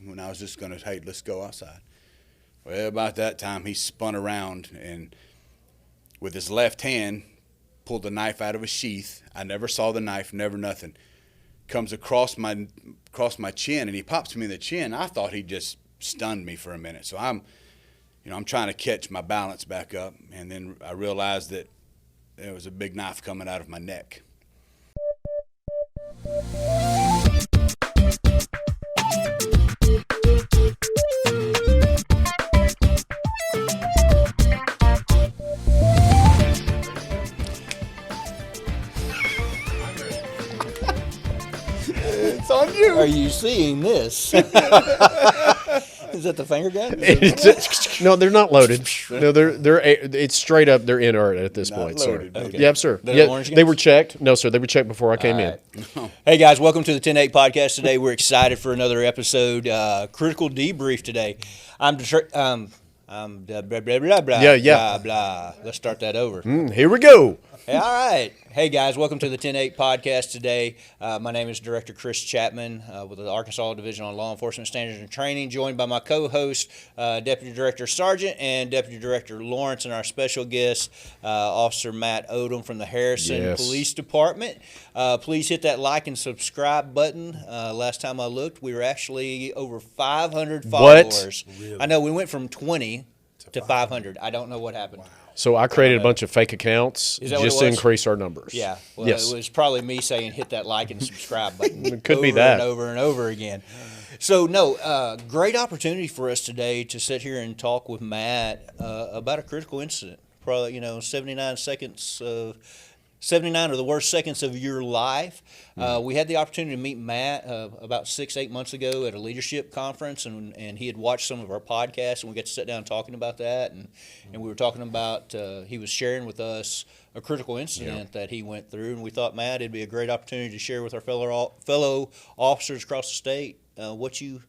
when I was just going to, hey, let's go outside. Well, about that time, he spun around and with his left hand pulled the knife out of a sheath. I never saw the knife, never nothing. Comes across my chin, and he pops me in the chin. I thought he just stunned me for a minute. So I'm trying to catch my balance back up, and then I realized that there was a big knife coming out of my neck. It's on you. Are you seeing this? Is that the finger gun? No, they're not loaded. No, they're it's straight up. They're inert at this point, loaded, sir. okay. Yep, sir. They're They were checked. No, sir. They were checked before I came in. Hey guys, welcome to the 10-8 podcast. Today we're excited for another episode. Critical debrief today. I'm blah, blah, blah, blah, Yeah. blah, blah. Let's start that over. Here we go. All right. Hey, guys, welcome to the 10-8 podcast today. My name is Director Chris Chapman with the Arkansas Division on Law Enforcement Standards and Training, joined by my co-host, Deputy Director Sargent and Deputy Director Lawrence, and our special guest, Officer Matt Odom from the Harrison Police Department. Please hit that like and subscribe button. Last time I looked, we were actually over 500 followers. What? Really? I know, we went from 20 to 500. I don't know what happened. Wow. So I created a bunch of fake accounts just to increase our numbers. Yeah. Well, yes. It was probably me saying hit that like and subscribe button. It could be that. And over and over again. So, no, great opportunity for us today to sit here and talk with Matt about a critical incident. Probably, 79 seconds of 79 are the worst seconds of your life. We had the opportunity to meet Matt about 6-8 months ago at a leadership conference, and he had watched some of our podcasts, and we got to sit down talking about that, and we were talking about, he was sharing with us a critical incident that he went through, and we thought, Matt, it'd be a great opportunity to share with our fellow officers across the state what you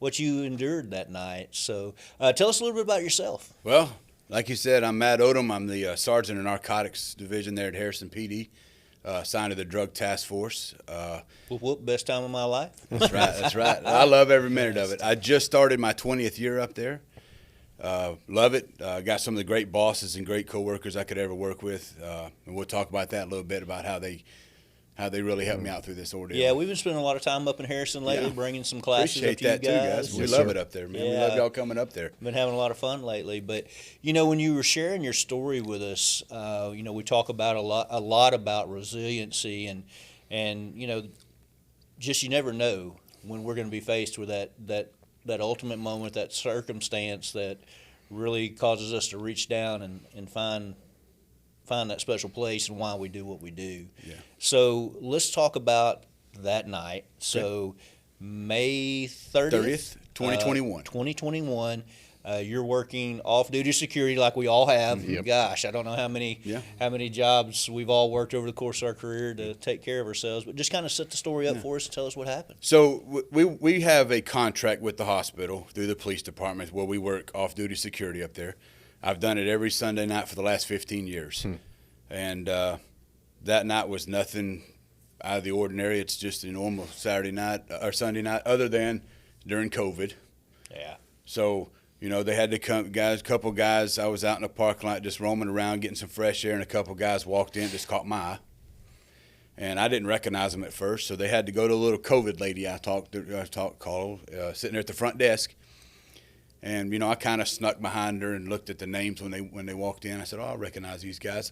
endured that night. So tell us a little bit about yourself. Well, like you said, I'm Matt Odom. I'm the Sergeant in Narcotics Division there at Harrison PD, assigned to the Drug Task Force. Whoop, best time of my life. That's right, that's right. I love every minute of it. I just started my 20th year up there. Love it. Got some of the great bosses and great coworkers I could ever work with. And we'll talk about that a little bit, about how they really helped me out through this ordeal. Yeah, we've been spending a lot of time up in Harrison lately, bringing some classes Appreciate up to you that guys. too, guys. We love it up there, man. We love y'all coming up there. Been having a lot of fun lately. But, when you were sharing your story with us, we talk about a lot about resiliency and just you never know when we're going to be faced with that ultimate moment, that circumstance that really causes us to reach down and find that special place and why we do what we do. Yeah. So let's talk about that night. So May 30th, 2021. 2021. You're working off-duty security like we all have. Yep. Gosh, I don't know how many jobs we've all worked over the course of our career to take care of ourselves. But just kind of set the story up for us and tell us what happened. So we have a contract with the hospital through the police department where we work off-duty security up there. I've done it every Sunday night for the last 15 years. And that night was nothing out of the ordinary. It's just a normal Saturday night or Sunday night, other than during COVID. Yeah. So, they had to come, a couple guys, I was out in the parking lot just roaming around, getting some fresh air, and a couple guys walked in, just caught my eye. And I didn't recognize them at first, so they had to go to a little COVID lady called, sitting there at the front desk. And, I kind of snuck behind her and looked at the names when they walked in. I said, I recognize these guys.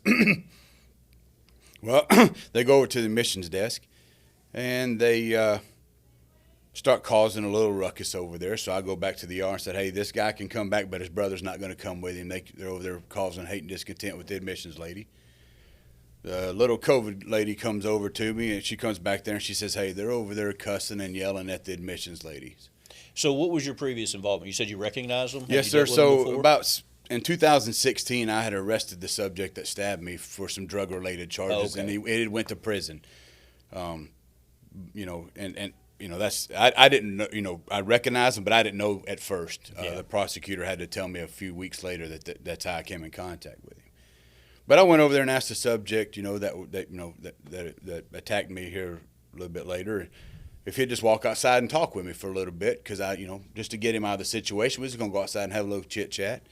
Well, they go over to the admissions desk, and they start causing a little ruckus over there. So I go back to the ER and said, hey, this guy can come back, but his brother's not going to come with him. They're over there causing hate and discontent with the admissions lady. The little COVID lady comes over to me, and she comes back there, and she says, hey, they're over there cussing and yelling at the admissions ladies. So what was your previous involvement? You said you recognized them? Yes, sir. So in 2016, I had arrested the subject that stabbed me for some drug-related charges, and he went to prison. That's I didn't know. I recognized him, but I didn't know at first. The prosecutor had to tell me a few weeks later that's how I came in contact with him. But I went over there and asked the subject, that attacked me here a little bit later. if he'd just walk outside and talk with me for a little bit, because just to get him out of the situation, we was going to go outside and have a little chit-chat.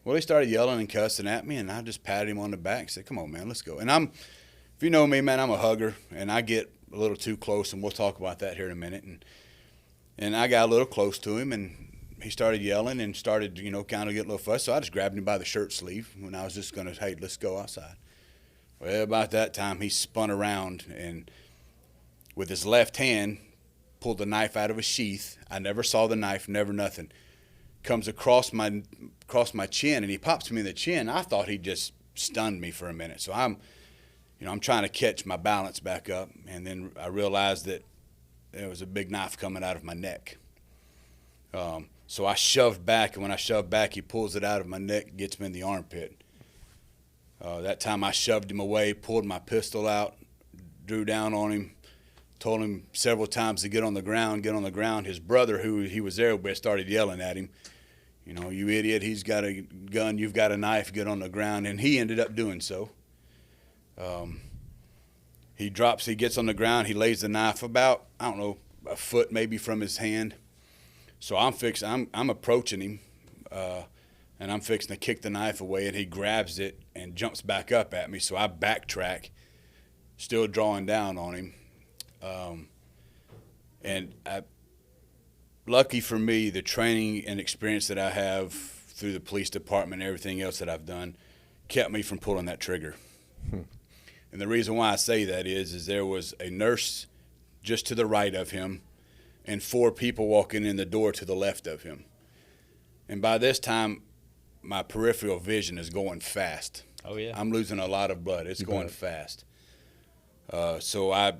Well, he started yelling and cussing at me, and I just patted him on the back and said, come on, man, let's go. And if you know me, man, I'm a hugger, and I get a little too close, and we'll talk about that here in a minute. And I got a little close to him, and he started yelling and started, kind of get a little fuss. So I just grabbed him by the shirt sleeve when I was just going to, hey, let's go outside. Well, about that time, he spun around and with his left hand pulled the knife out of a sheath. I never saw the knife, never nothing. Comes across my chin, and he pops me in the chin. I thought he just stunned me for a minute. So I'm trying to catch my balance back up, and then I realized that there was a big knife coming out of my neck. So I shoved back, and when I shoved back, he pulls it out of my neck, gets me in the armpit. That time I shoved him away, pulled my pistol out, drew down on him, told him several times to get on the ground, get on the ground. His brother, who he was there with, started yelling at him. You idiot, he's got a gun, you've got a knife, get on the ground. And he ended up doing so. He gets on the ground, he lays the knife about, a foot maybe from his hand. So I'm approaching him, and I'm fixing to kick the knife away, and he grabs it and jumps back up at me. So I backtrack, still drawing down on him. Lucky for me, the training and experience that I have through the police department and everything else that I've done kept me from pulling that trigger. And the reason why I say that is there was a nurse just to the right of him and 4 people walking in the door to the left of him. And by this time, my peripheral vision is going fast. Oh, yeah. I'm losing a lot of blood. It's going fast. So I,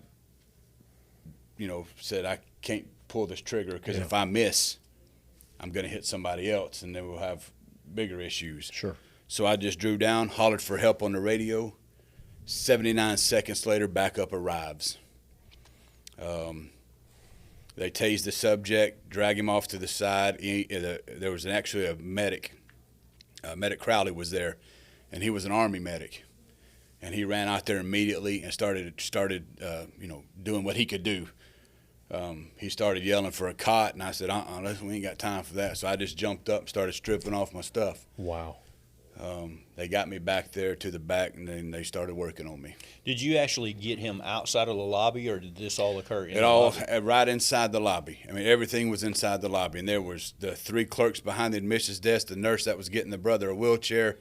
said I can't pull this trigger because if I miss, I'm going to hit somebody else, and then we'll have bigger issues. Sure. So I just drew down, hollered for help on the radio. 79 seconds later, backup arrives. They tased the subject, drag him off to the side. There was actually a medic. Medic Crowley was there, and he was an Army medic. And he ran out there immediately and started doing what he could do. He started yelling for a cot, and I said, we ain't got time for that. So I just jumped up and started stripping off my stuff. Wow. They got me back there to the back, and then they started working on me. Did you actually get him outside of the lobby, or did this all occur in the lobby? Right inside the lobby. I mean, everything was inside the lobby, and there was the 3 clerks behind the admissions desk, the nurse that was getting the brother a wheelchair,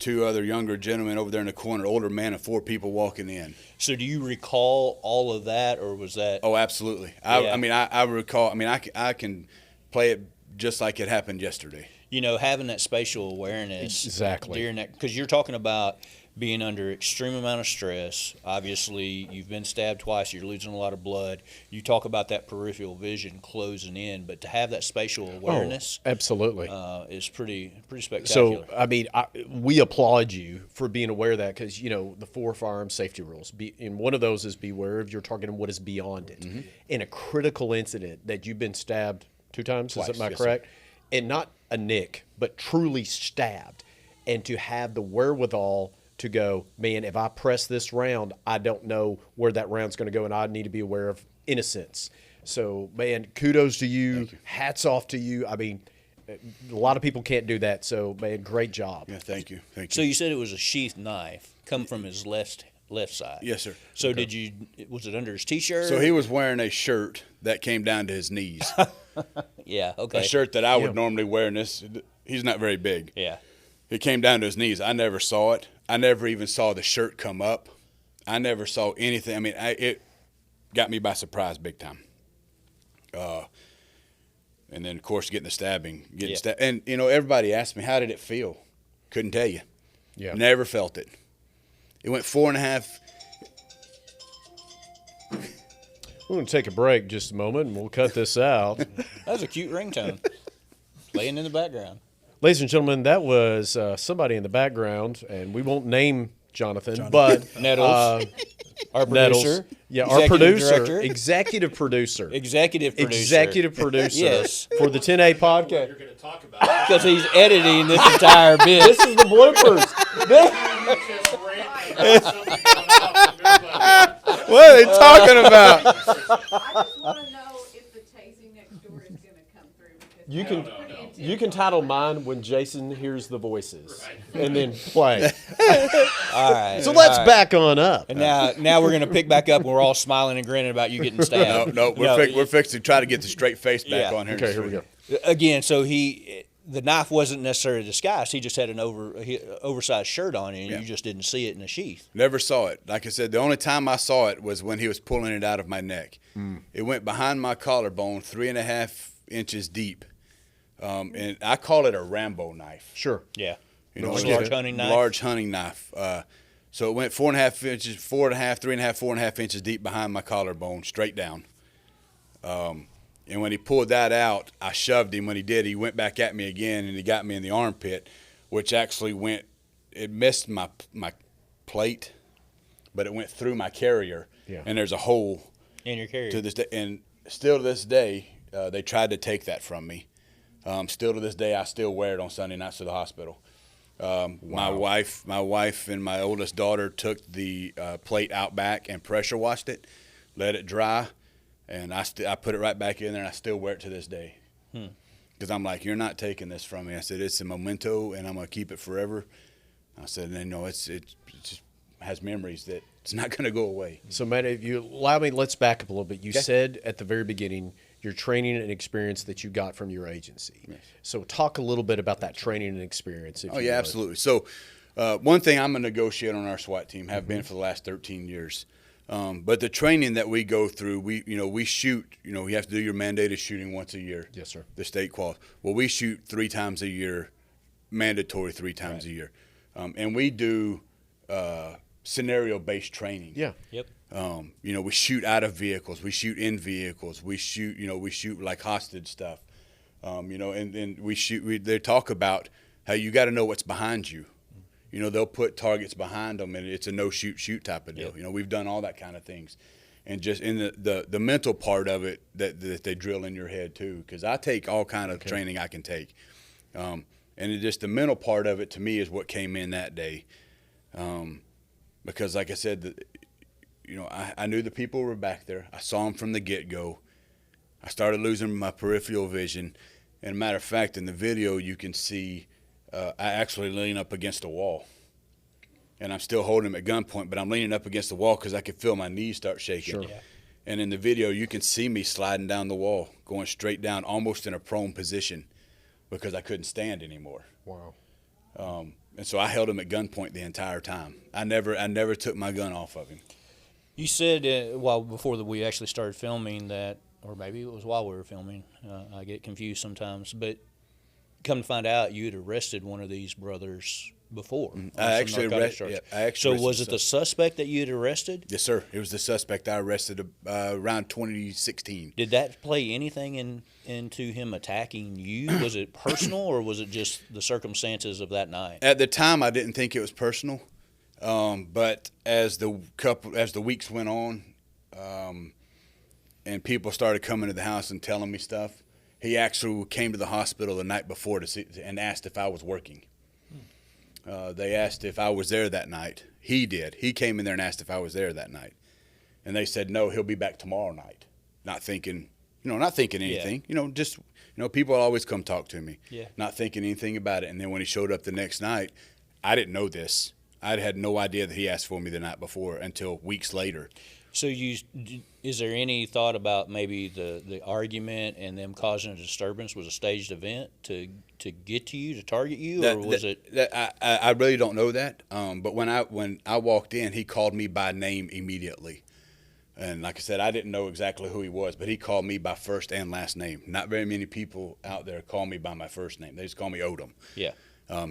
2 other younger gentlemen over there in the corner, older man, and 4 people walking in. So do you recall all of that, or was that? Oh, absolutely. Yeah. I recall. I can play it just like it happened yesterday. Having that spatial awareness. Exactly. During that, because you're talking about being under extreme amount of stress. Obviously, you've been stabbed twice. You're losing a lot of blood. You talk about that peripheral vision closing in, but to have that spatial awareness, absolutely, is pretty spectacular. So, we applaud you for being aware of that because the 4 firearm safety rules. And one of those is beware of your target and what is beyond it. Mm-hmm. In a critical incident that you've been stabbed 2 times, twice, is that yes, correct? Sir. And not a nick, but truly stabbed, and to have the wherewithal to go, man, if I press this round, I don't know where that round's going to go, and I need to be aware of innocence. So, man, kudos to you. Hats off to you. I mean, a lot of people can't do that. So, man, great job. Yeah, thank you. So you said it was a sheath knife come from his left side. Yes, sir. So was it under his T-shirt? So he was wearing a shirt that came down to his knees. Yeah, okay. A shirt that I would normally wear in this. He's not very big. Yeah. It came down to his knees. I never saw it. I never even saw the shirt come up. I never saw anything. I mean, it got me by surprise big time. And then, of course, getting the stabbing. And, everybody asked me, how did it feel? Couldn't tell you. Yeah. Never felt it. It went 4.5. We're going to take a break just a moment, and we'll cut this out. That was a cute ringtone playing in the background. Ladies and gentlemen, that was somebody in the background, and we won't name Jonathan. But Nettles, our producer. Yeah, our producer. Director. Executive producer. Executive producer. Executive producer. Yes. For the 10A podcast. You're going to talk about it. Because he's editing this entire bit. This is the bloopers. What are they talking about? I just want to know if the tasing next door is going to come through. Because You that can was pretty intense. you can title mine when Jason hears the voices, and then play. All right. So let's all right. back on up. And now we're gonna pick back up, and we're all smiling and grinning about you getting No, stabbed. we're fixing to try to get the straight face back Yeah. on here. Okay, here we go. Again, so the knife wasn't necessarily disguised. He just had an oversized shirt on, and Yeah. you just didn't see it in the sheath. Never saw it. Like I said, the only time I saw it was when he was pulling it out of my neck. It went behind my collarbone, 3.5 inches deep. And I call it a Rambo knife. Sure. Yeah. You know, Like a it's large a hunting knife. Large hunting knife. So it went 4.5 inches, 4.5, 3.5, 4.5 inches deep behind my collarbone, straight down. And when he pulled that out, I shoved him. When he did, he went back at me again, and he got me in the armpit, which actually it missed my plate, but it went through my carrier. Yeah. And there's a hole In your carrier. to this day. And still to this day, they tried to take that from me. Still to this day, I still wear it on Sunday nights to the hospital. My wife and my oldest daughter took the plate out back and pressure washed it, let it dry, and I put it right back in there, and I still wear it to this day. Because I'm like, you're not taking this from me. I said, it's a memento, and I'm going to keep it forever. I said, and it just has memories that it's not going to go away. So, Matt, if you allow me, let's back up a little bit. You Okay. said at the very beginning your training and experience that you got from your agency. Yes. So, talk a little bit about that training and experience. If Oh, you yeah, would. absolutely. So one thing I'm a negotiator on our SWAT team, have been for the last 13 years. But the training that we go through, we shoot, you have to do your mandated shooting once a year. Yes, sir. The state qual. Well, we shoot 3 times a year, mandatory 3 times a year. And we do scenario-based training. Yeah. Yep. We shoot out of vehicles. We shoot in vehicles. We shoot like hostage stuff. And they talk about how you got to know what's behind you. They'll put targets behind them, and it's a no-shoot type of deal. Yep. We've done all that kind of things. And just in the mental part of it that they drill in your head too, because I take all kind of training I can take. And just the mental part of it to me is what came in that day. Because like I said, I knew the people were back there. I saw them from the get-go. I started losing my peripheral vision. And a matter of fact, in the video, you can see I actually lean up against a wall. And I'm still holding him at gunpoint, but I'm leaning up against the wall because I could feel my knees start shaking. Sure. Yeah. And in the video, you can see me sliding down the wall, going straight down, almost in a prone position because I couldn't stand anymore. Wow. And so I held him at gunpoint the entire time. I never took my gun off of him. You said, before we actually started filming that, or maybe it was while we were filming, I get confused sometimes, but come to find out you had arrested one of these brothers before. I actually arrested. So was it the suspect that you had arrested? Yes, sir. It was the suspect I arrested around 2016. Did that play anything into him attacking you? Was it personal, or was it just the circumstances of that night? At the time, I didn't think it was personal, but as the weeks went on, and people started coming to the house and telling me stuff, he actually came to the hospital the night before and asked if I was working. They asked if I was there that night. He did. He came in there and asked if I was there that night. And they said, no, he'll be back tomorrow night. Not thinking anything. Yeah. People always come talk to me. Yeah. Not thinking anything about it. And then when he showed up the next night, I didn't know this. I had no idea that he asked for me the night before until weeks later. So is there any thought about maybe the argument and them causing a disturbance was a staged event to get to you, to target you, or was it? I really don't know that. But when I walked in, he called me by name immediately. And like I said, I didn't know exactly who he was, but he called me by first and last name. Not very many people out there call me by my first name. They just call me Odom. Yeah.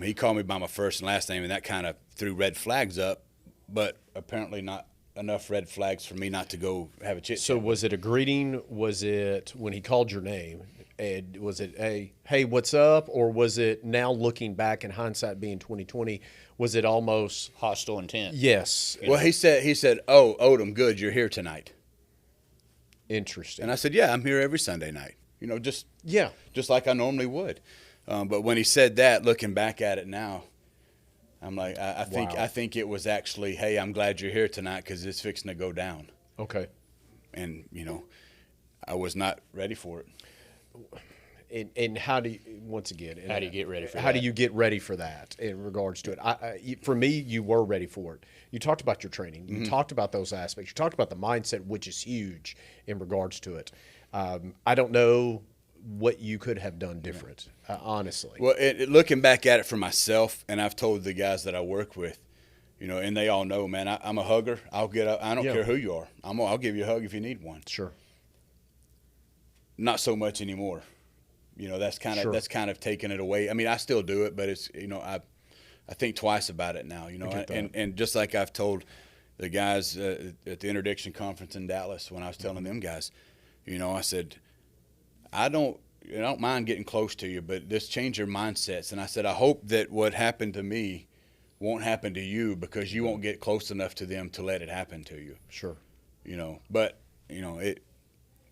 He called me by my first and last name, and that kind of threw red flags up, but apparently not enough red flags for me not to go have a chit-chat. So was it a greeting? Was it when he called your name? And was it a, hey, what's up? Or was it, now looking back in hindsight being 2020, was it almost Hostile intent? yes? Well, he said, oh, Odom, good, you're here tonight. Interesting. And I said, yeah, I'm here every Sunday night. Just like I normally would. But when he said that, looking back at it now, I'm like, I think it was actually, hey, I'm glad you're here tonight because it's fixing to go down. Okay. And, I was not ready for it. And how do you, once again, How do you get ready for how do that? you get ready for that in regards to it? For me, you were ready for it. You talked about your training. You talked about those aspects. You talked about the mindset, which is huge in regards to it. I don't know what you could have done different, honestly. Well, looking back at it for myself, and I've told the guys that I work with, and they all know, man, I'm a hugger. I'll get up. I don't Yeah. care who you are. I'll give you a hug if you need one. Sure. Not so much anymore. That's kind of Sure. that's kind of taking it away. I mean, I still do it, but it's I think twice about it now. get that. And just like I've told the guys at the interdiction conference in Dallas when I was telling them guys, I said, I don't mind getting close to you, but just change your mindsets. And I said, I hope that what happened to me won't happen to you because you won't get close enough to them to let it happen to you. Sure. But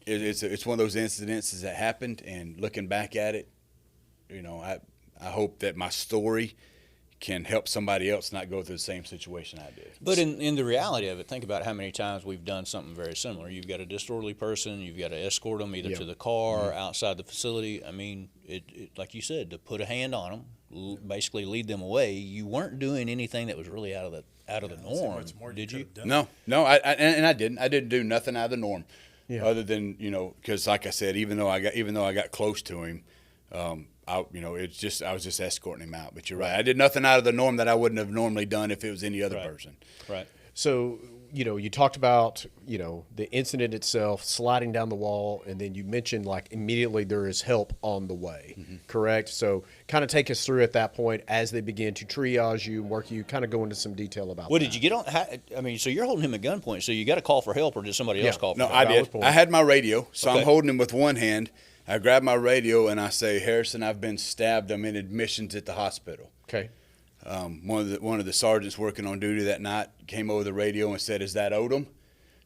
it's one of those incidences that happened, and looking back at it, I hope that my story can help somebody else not go through the same situation I did. But in the reality of it, think about how many times we've done something very similar. You've got a disorderly person, you've got to escort them either Yeah. to the car or outside the facility. I mean, it like you said, to put a hand on them, basically lead them away. You weren't doing anything that was really out of the norm, much more did you you? could've done. No, I didn't. I didn't do nothing out of the norm, Yeah. other than because like I said, even though I got close to him, I was just escorting him out. But you're right, I did nothing out of the norm that I wouldn't have normally done if it was any other Right. person. Right. So, you talked about, the incident itself, sliding down the wall, and then you mentioned like immediately there is help on the way, correct? So kind of take us through at that point as they begin to triage you, work you, kind of go into some detail about What that. did you get on? I mean, so you're holding him at gunpoint. So you got to call for help, or did somebody else call for No, help? I Valid did. point. I had my radio, so Okay. I'm holding him with one hand. I grab my radio and I say, Harrison, I've been stabbed. I'm in admissions at the hospital. Okay. One of the sergeants working on duty that night came over the radio and said, "Is that Odom?"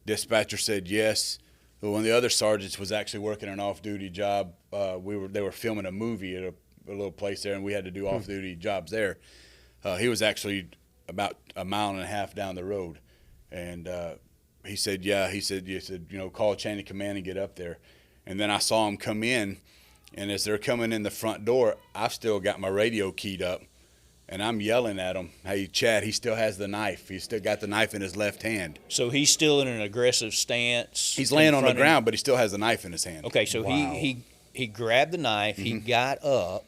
Dispatcher said yes. But one of the other sergeants was actually working an off-duty job. They were filming a movie at a little place there, and we had to do off-duty jobs there. He was actually about a mile and a half down the road, and he said, "Yeah." He said, call chain of command and get up there." And then I saw him come in, and as they're coming in the front door, I've still got my radio keyed up. And I'm yelling at him, "Hey, Chad, he still has the knife. He's still got the knife in his left hand." So he's still in an aggressive stance. He's laying on the confronting- ground, but he still has the knife in his hand. Okay, so Wow. he grabbed the knife. He got up.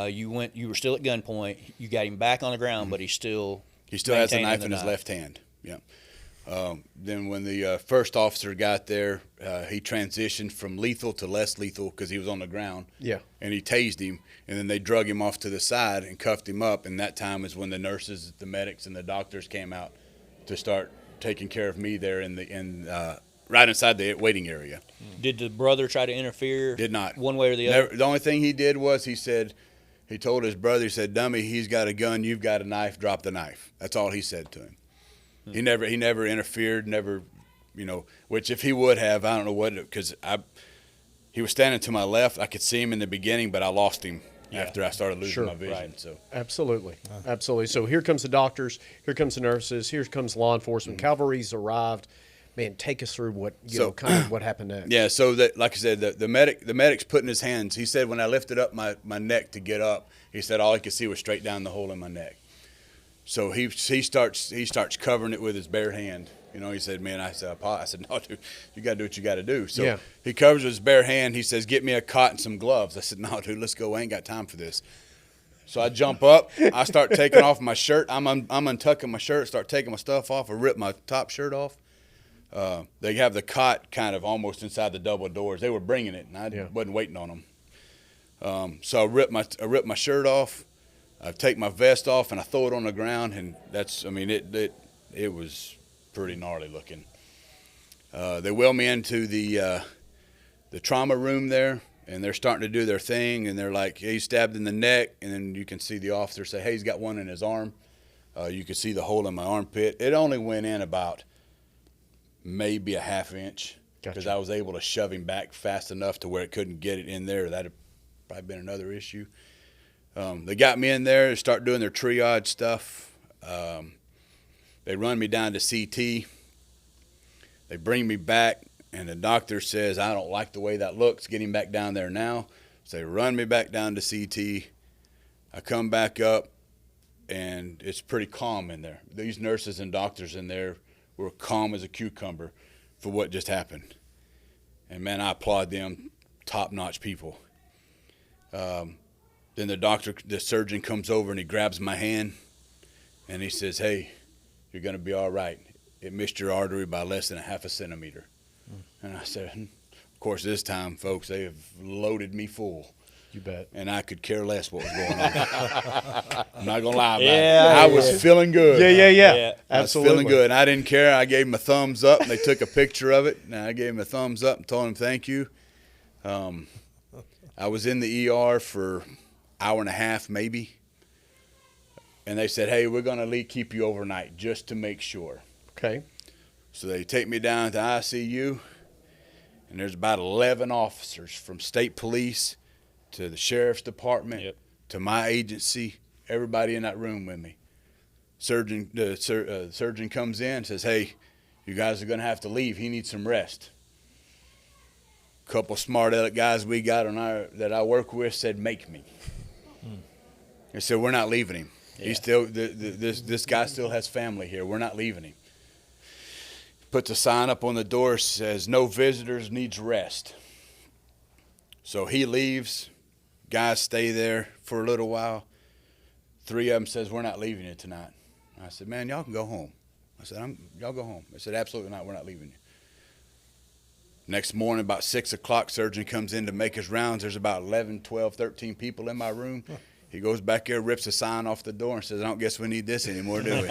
You were still at gunpoint. You got him back on the ground, but he still has the maintaining knife in his left hand. Yeah. Then when the first officer got there, he transitioned from lethal to less lethal because he was on the ground. Yeah. And he tased him, and then they drug him off to the side and cuffed him up. And that time is when the nurses, the medics, and the doctors came out to start taking care of me there right inside the waiting area. Did the brother try to interfere? Did not. One way or the other. The only thing he did was he told his brother, he said, "Dummy, he's got a gun, you've got a knife, drop the knife." That's all he said to him. He never interfered, which if he would have, I don't know what, because he was standing to my left. I could see him in the beginning, but I lost him after I started losing Sure. my vision. Right. So Absolutely. Absolutely. So here comes the doctors, here comes the nurses, here comes law enforcement, cavalry's arrived. Man, take us through what what happened next. yeah, so that, like I said, the medic's putting his hands. He said when I lifted up my neck to get up, he said all he could see was straight down the hole in my neck. So he starts covering it with his bare hand. He said, "Man," I said, "No, dude, you got to do what you got to do." So Yeah. he covers with his bare hand. He says, "Get me a cot and some gloves." I said, "No, dude, let's go. I ain't got time for this." So I jump up. I start taking off my shirt. I'm untucking my shirt. Start taking my stuff off. I rip my top shirt off. They have the cot kind of almost inside the double doors. They were bringing it, and I wasn't waiting on them. So I rip my shirt off. I take my vest off and I throw it on the ground, and it was pretty gnarly looking. They wheel me into the trauma room there, and they're starting to do their thing, and they're like, "Hey, he's stabbed in the neck," and then you can see the officer say, "Hey, he's got one in his arm." You can see the hole in my armpit. It only went in about maybe a half inch because Gotcha. I was able to shove him back fast enough to where it couldn't get it in there. That'd probably been another issue. They got me in there to start doing their triage stuff. They run me down to CT. They bring me back, and the doctor says, I don't like the way that looks. Get him back down there now. So they run me back down to CT. I come back up, and it's pretty calm in there. These nurses and doctors in there were calm as a cucumber for what just happened. And, man, I applaud them, top-notch people. Then the surgeon comes over, and he grabs my hand, and he says, hey, you're going to be all right. It missed your artery by less than a half a centimeter. And I said, of course, this time, folks, they have loaded me full. You bet. And I could care less what was going on. I'm not going to lie about Yeah, it. I was feeling good. Yeah. I was feeling good. And I didn't care. I gave him a thumbs up, and they took a picture of it. And I gave him a thumbs up and told him thank you. I was in the ER for an hour and a half maybe. And they said, hey, we're going to keep you overnight just to make sure. Okay. So they take me down to ICU, and there's about 11 officers from state police to the sheriff's department to my agency, everybody in that room with me. The surgeon comes in and says, hey, you guys are going to have to leave. He needs some rest. A couple smart aleck guys we got that I work with said, make me. They said, we're not leaving him. Yeah. He's still this guy still has family here. We're not leaving him. Puts a sign up on the door, says no visitors, needs rest. So he leaves. Guys stay there for a little while. 3 of them says, we're not leaving you tonight. I said, man, y'all can go home. I said, y'all go home. I said, absolutely not, we're not leaving you. Next morning, about 6 o'clock, surgeon comes in to make his rounds. There's about 11, 12, 13 people in my room. He goes back there, rips a sign off the door and says, I don't guess we need this anymore, do we?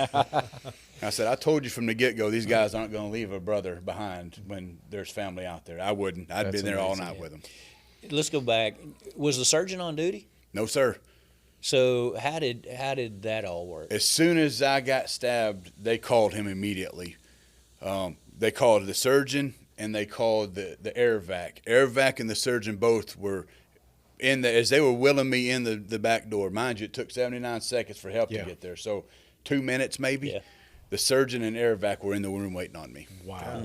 I said, I told you from the get-go, these guys aren't going to leave a brother behind when there's family out there. I wouldn't. I'd been there all night with them. Let's go back. Was the surgeon on duty? No, sir. So how did that all work? As soon as I got stabbed, they called him immediately. They called the surgeon and they called the air vac. Air vac and the surgeon both were as they were wheeling me in the back door. Mind you, it took 79 seconds for help to get there. So 2 minutes maybe. Yeah. The surgeon and air vac were in the room waiting on me. Wow.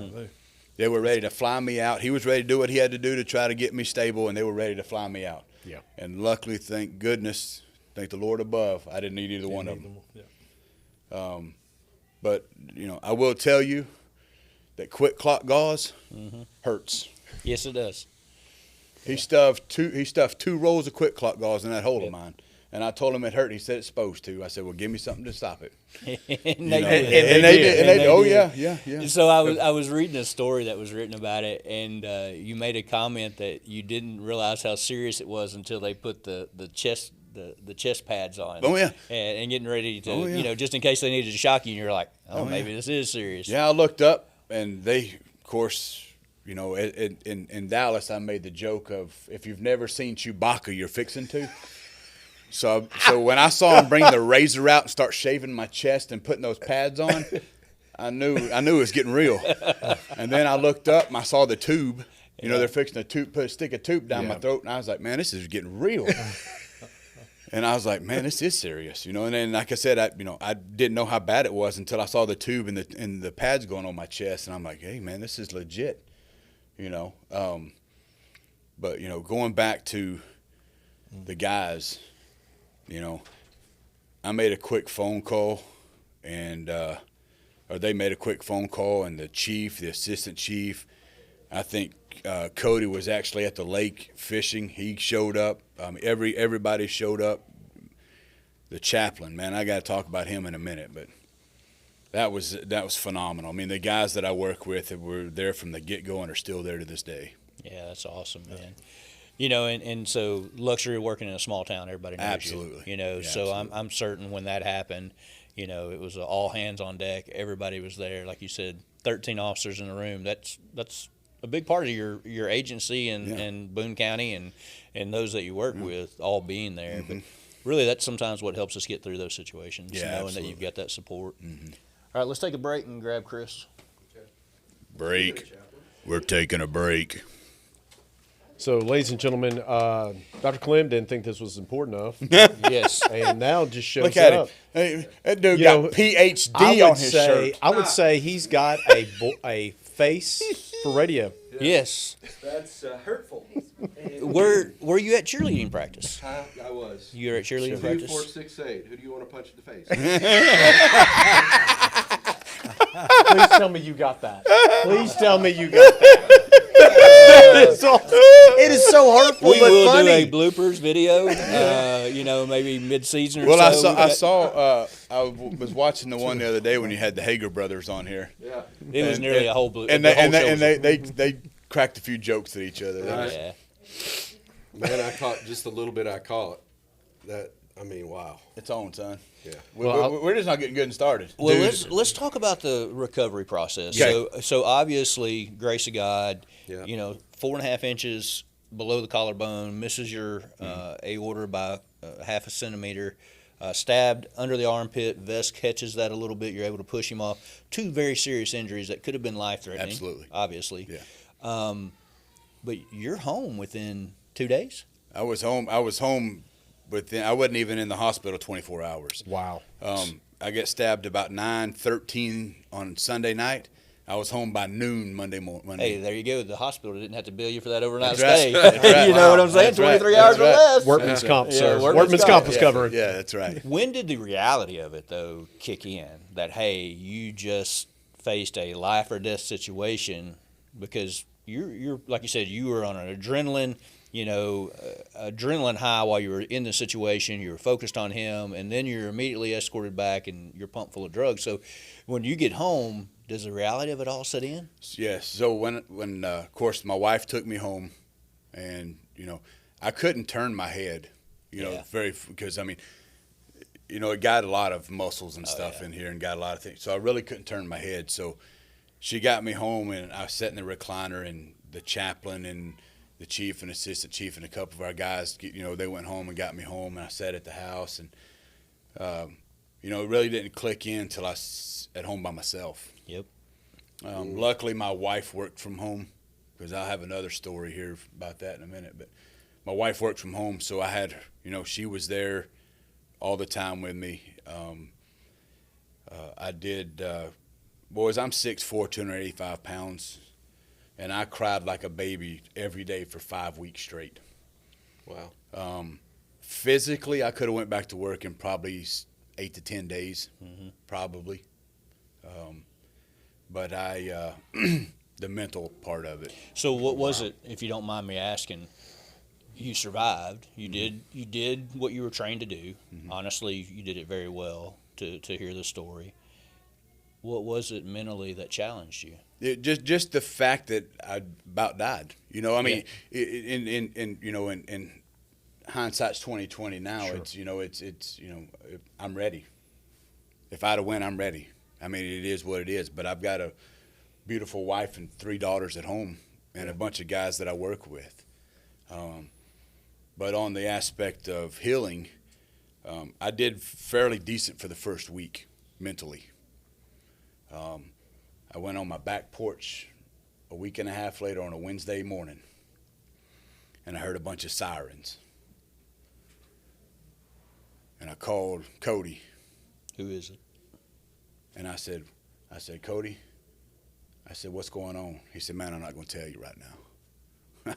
They were ready to fly me out. He was ready to do what he had to do to try to get me stable, and they were ready to fly me out. Yeah. And luckily, thank goodness, thank the Lord above, I didn't need either one of them. Yeah. But, I will tell you that quick clot gauze hurts. Yes, it does. He stuffed 2 rolls of quick clot gauze in that hole of mine. And I told him it hurt. He said it's supposed to. I said, well, give me something to stop it. And they did. And they did. Oh, did. yeah. So I was reading a story that was written about it, and you made a comment that you didn't realize how serious it was until they put the chest pads on. Oh, yeah. And getting ready to, just in case they needed to shock you, and you're like, maybe yeah. this is serious. Yeah, I looked up, and they, of course, in Dallas, I made the joke of, if you've never seen Chewbacca, you're fixing to. So when I saw him bring the razor out and start shaving my chest and putting those pads on, I knew it was getting real. And then I looked up and I saw the tube. They're fixing stick a tube down my throat, and I was like, man, this is getting real. And I was like, man, this is serious, And then, like I said, I didn't know how bad it was until I saw the tube and the pads going on my chest, and I'm like, hey, man, this is legit, But going back to the guys. I made a quick phone call, or they made a quick phone call, and the chief, the assistant chief, I think Cody was actually at the lake fishing. He showed up. Everybody showed up. The chaplain, man, I got to talk about him in a minute, but that was phenomenal. I mean, the guys that I work with that were there from the get-go and are still there to this day. Yeah, that's awesome, man. And so luxury of working in a small town, everybody knows Absolutely. you. Yeah, so absolutely. I'm certain when that happened, it was all hands on deck. Everybody was there, like you said, 13 officers in the room. That's a big part of your agency and Boone County and those that you work with all being there. But really, that's sometimes what helps us get through those situations, knowing absolutely. that you've got that support. All right, let's take a break and grab Chris. Break. We're taking a break. So, ladies and gentlemen, Dr. Clem didn't think this was important enough, Yes. and now just shows Look at up. it. Hey, that dude You got know, PhD I on would his say shirt. I would say he's got a face for radio. Yes. That's hurtful. Were you at cheerleading practice? I was. You were at cheerleading 2, practice? 4, 6, 8. Who do you want to punch in the face? Please tell me you got that. Please tell me you got that. It is so hurtful We but will funny. do a bloopers video, maybe mid-season or Well, so. I was watching the one the other day when you had the Hager brothers on here. Yeah. It was nearly a whole blue. And they cracked a few jokes at each other. Right. Yeah. Man, I caught just a little bit I caught. Wow. It's on, son. Yeah. We're just not getting good and started. Well, Dude. let's talk about the recovery process. Okay. So obviously, grace of God, Yeah. 4.5 inches below the collarbone, misses your aorta by half a centimeter, stabbed under the armpit, vest catches that a little bit, you're able to push him off. 2 very serious injuries that could have been life-threatening. Absolutely. Obviously. Yeah. But you're home within 2 days? I was home within. I wasn't even in the hospital 24 hours. Wow. I got stabbed about 9:13 on Sunday night. I was home by noon Monday morning. Hey, there you go. The hospital didn't have to bill you for that overnight That's right. stay. That's right. You know what I'm saying? That's right. 23 hours That's or right. less. Workman's comp, Yeah, sir. workman's Workman's comp. comp was Yeah. covering. Yeah, that's right. When did the reality of it, though, kick in? That, hey, you just faced a life or death situation because you're like you said, you were on an adrenaline high while you were in the situation. You were focused on him, and then you're immediately escorted back, and you're pumped full of drugs. So when you get home, does the reality of it all set in? Yes. So when of course my wife took me home, and I couldn't turn my head, Yeah. because it got a lot of muscles and stuff in here and got a lot of things. So I really couldn't turn my head. So she got me home, and I sat in the recliner, and the chaplain and the chief and assistant chief and a couple of our guys, they went home and got me home, and I sat at the house, and it really didn't click in until I was at home by myself. Yep. Luckily, my wife worked from home, because I'll have another story here about that in a minute. But my wife worked from home, so I had, she was there all the time with me. I did, boys, I'm 6'4", 285 pounds, and I cried like a baby every day for 5 weeks straight. Wow. Physically, I could have went back to work in probably 8 to 10 days, probably. But the mental part of it. So what was it, if you don't mind me asking? You survived. You did what you were trained to do. Honestly, you did it very well to hear the story. What was it mentally that challenged you? Just the fact that I about died. In hindsight's 20/20 now. Sure. It's I'm ready. If I'd have went, I'm ready. It is what it is. But I've got a beautiful wife and 3 daughters at home, and a bunch of guys that I work with. But on the aspect of healing, I did fairly decent for the first week mentally. I went on my back porch a week and a half later on a Wednesday morning, and I heard a bunch of sirens. And I called Cody. Who is it? And I said, Cody, I said, what's going on? He said, man, I'm not going to tell you right now.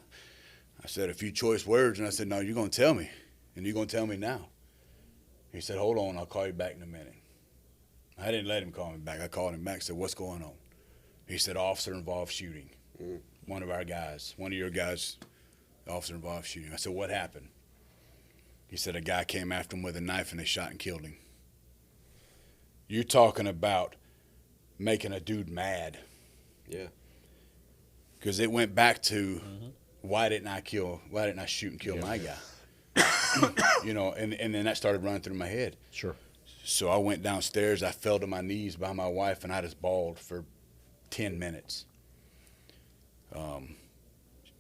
I said a few choice words, and I said, no, you're going to tell me, and you're going to tell me now. He said, hold on, I'll call you back in a minute. I didn't let him call me back. I called him back and said, what's going on? He said, officer-involved shooting. One of our guys, one of your guys, officer-involved shooting. I said, what happened? He said, a guy came after him with a knife, and they shot and killed him. You're talking about making a dude mad. Yeah. Because it went back to, why didn't I shoot and kill my guy? And then that started running through my head. Sure. So I went downstairs, I fell to my knees by my wife, and I just bawled for 10 minutes.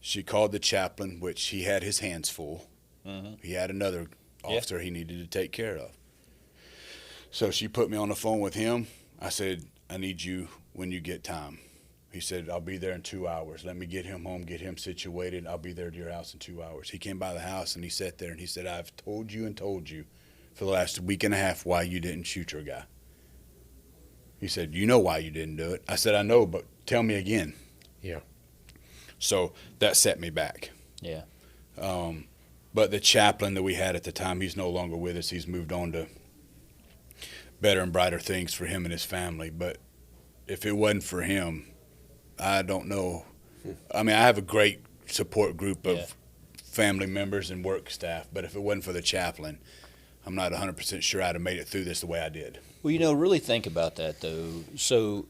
She called the chaplain, which he had his hands full. He had another officer he needed to take care of. So she put me on the phone with him. I said, I need you when you get time. He said, I'll be there in 2 hours. Let me get him home, get him situated. I'll be there to your house in 2 hours. He came by the house, and he sat there, and he said, I've told you and told you for the last week and a half why you didn't shoot your guy. He said, "You know why you didn't do it?" I said, "I know, but tell me again." Yeah. So that set me back. Yeah. But the chaplain that we had at the time, he's no longer with us. He's moved on to better and brighter things for him and his family. But if it wasn't for him, I don't know. I mean, I have a great support group of family members and work staff, but if it wasn't for the chaplain, I'm not 100% sure I'd have made it through this the way I did. Well, really think about that, though. So,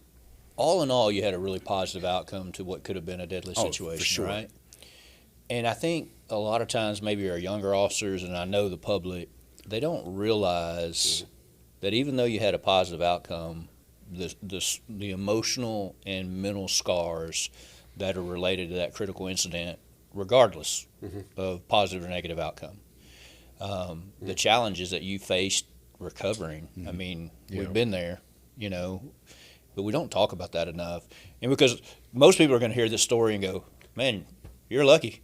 all in all, you had a really positive outcome to what could have been a deadly situation, for sure. right? And I think a lot of times maybe our younger officers, and I know the public, they don't realize that even though you had a positive outcome, the emotional and mental scars that are related to that critical incident, regardless of positive or negative outcome. The challenges that you faced recovering, I mean, we've been there, but we don't talk about that enough. And because most people are going to hear this story and go, man, you're lucky.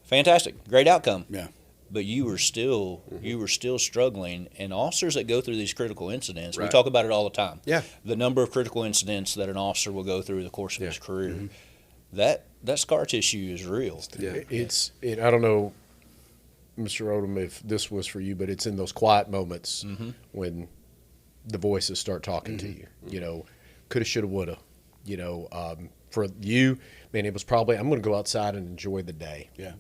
Fantastic. Great outcome. Yeah. But you were still struggling. And officers that go through these critical incidents, we Right. talk about it all the time. Yeah. The number of critical incidents that an officer will go through the course of his career, that scar tissue is real. Yeah. I don't know, Mr. Odom, if this was for you, but it's in those quiet moments when the voices start talking to you. Coulda, shoulda, woulda. For you, man, it was probably, I'm going to go outside and enjoy the day. Yeah.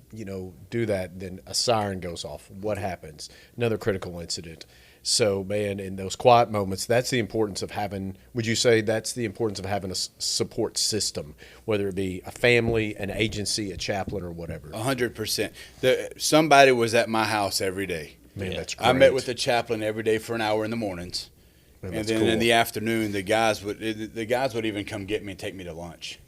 Do that. Then a siren goes off. What happens? Another critical incident. So, man, in those quiet moments, that's the importance of having, would you say that's the importance of having a support system, whether it be a family, an agency, a chaplain, or whatever? 100%. Somebody was at my house every day. Man, that's great. I met with the chaplain every day for an hour in the mornings. Man, And that's then cool. in the afternoon, the guys would even come get me and take me to lunch,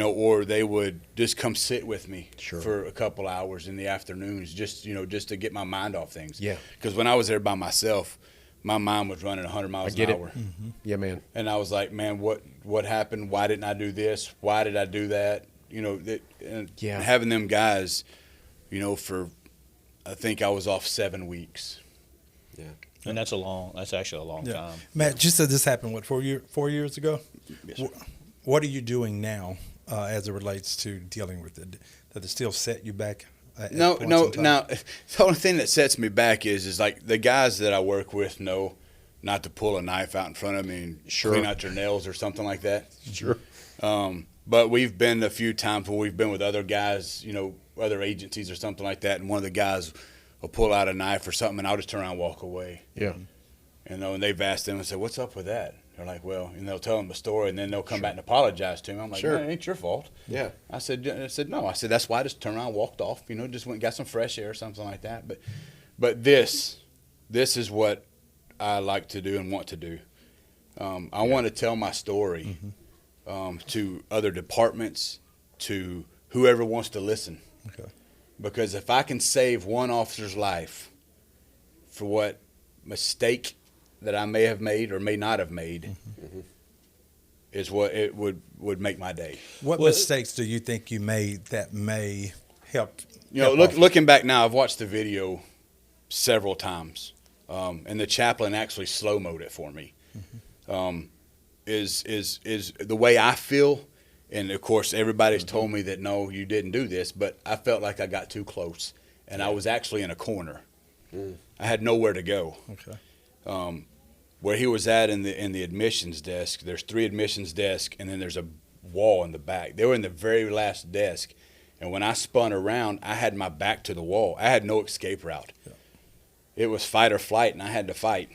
or they would just come sit with me for a couple hours in the afternoons, just to get my mind off things. Yeah. Because when I was there by myself, my mind was running 100 miles an hour. Yeah, man. And I was like, man, what happened? Why didn't I do this? Why did I do that? And having them guys, for I think I was off 7 weeks. Yeah. And that's actually a long time. Matt, just said this happened, 4 years ago? Yes, sir. What are you doing now as it relates to dealing with it? Does it still set you back? No. Now, the only thing that sets me back is like the guys that I work with know not to pull a knife out in front of me and clean out your nails or something like that. Sure. But we've been a few times where we've been with other guys, other agencies or something like that, and one of the guys will pull out a knife or something, and I'll just turn around and walk away. Yeah. And they've asked them and said, "What's up with that?" They're like, "Well," and they'll tell them the story, and then they'll come back and apologize to me. I'm like, Sure. "Man, it ain't your fault." Yeah. I said, "No." I said, "That's why I just turned around and walked off. Just went and got some fresh air or something like that." But this is what I like to do and want to do. I want to tell my story to other departments, to whoever wants to listen. Okay. Because if I can save one officer's life for what mistake that I may have made or may not have made, is what it would make my day. What mistakes do you think you made that may help? Looking back now, I've watched the video several times, and the chaplain actually slow-moed it for me. Is the way I feel. And, of course, everybody's told me that, no, you didn't do this, but I felt like I got too close, and I was actually in a corner. I had nowhere to go. Okay. Where he was at in the admissions desk, there's 3 admissions desks, and then there's a wall in the back. They were in the very last desk, and when I spun around, I had my back to the wall. I had no escape route. Yeah. It was fight or flight, and I had to fight.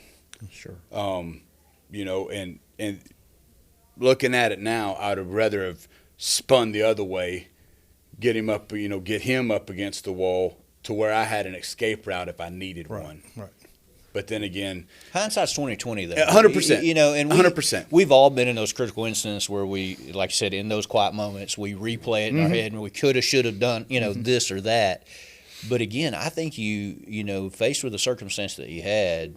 Sure. And looking at it now, I'd have rather have spun the other way, get him up against the wall to where I had an escape route if I needed one. Right. But then again, Hindsight's 20/20, though. 100%. And 100%. We've all been in those critical incidents where we, like I said, in those quiet moments, we replay it in our head and we coulda, shoulda done, this or that. But again, I think you faced with the circumstance that you had,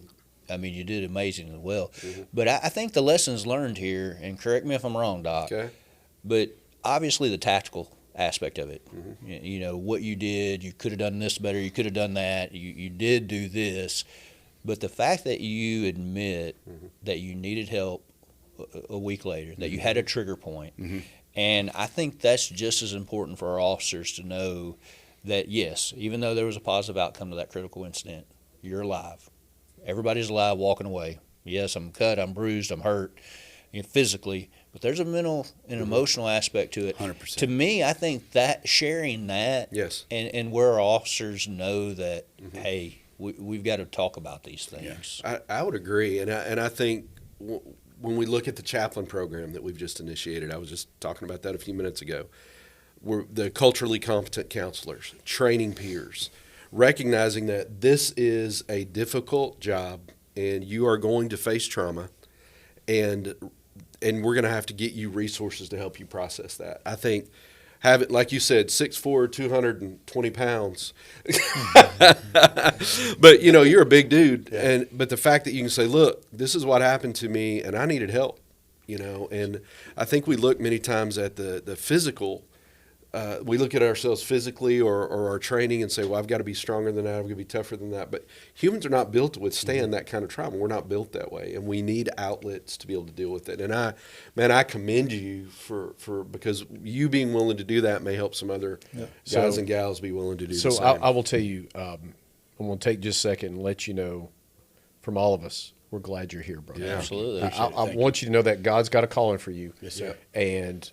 I mean, you did amazingly well. But I think the lessons learned here, and correct me if I'm wrong, Doc, Okay. but obviously the tactical aspect of it. What you did, you could have done this better, you could have done that, you did do this. But the fact that you admit that you needed help a week later, that you had a trigger point. And I think that's just as important for our officers to know that, yes, even though there was a positive outcome to that critical incident, you're alive. Everybody's alive walking away. Yes, I'm cut, I'm bruised, I'm hurt, physically, but there's a mental and emotional aspect to it. 100%. To me, I think that sharing that, Yes. and where our officers know that, hey, we've got to talk about these things. I would agree, and I think when we look at the chaplain program that we've just initiated, I was just talking about that a few minutes ago. We're the culturally competent counselors, training peers, recognizing that this is a difficult job, and you are going to face trauma, and we're going to have to get you resources to help you process that. I think have it, like you said, 6'4", 220 pounds. But, you're a big dude. Yeah. But the fact that you can say, look, this is what happened to me, and I needed help, And I think we look many times at the physical. We look at ourselves physically or our training and say, well, I've got to be stronger than that. I've got to be tougher than that. But humans are not built to withstand that kind of trauma. We're not built that way. And we need outlets to be able to deal with it. And I commend you for because you being willing to do that may help some other guys and gals be willing to do the same. So I will tell you, I'm going to take just a second and let you know, from all of us, we're glad you're here, brother. Yeah. Absolutely. I want you to know that God's got a calling for you. Yes, sir. And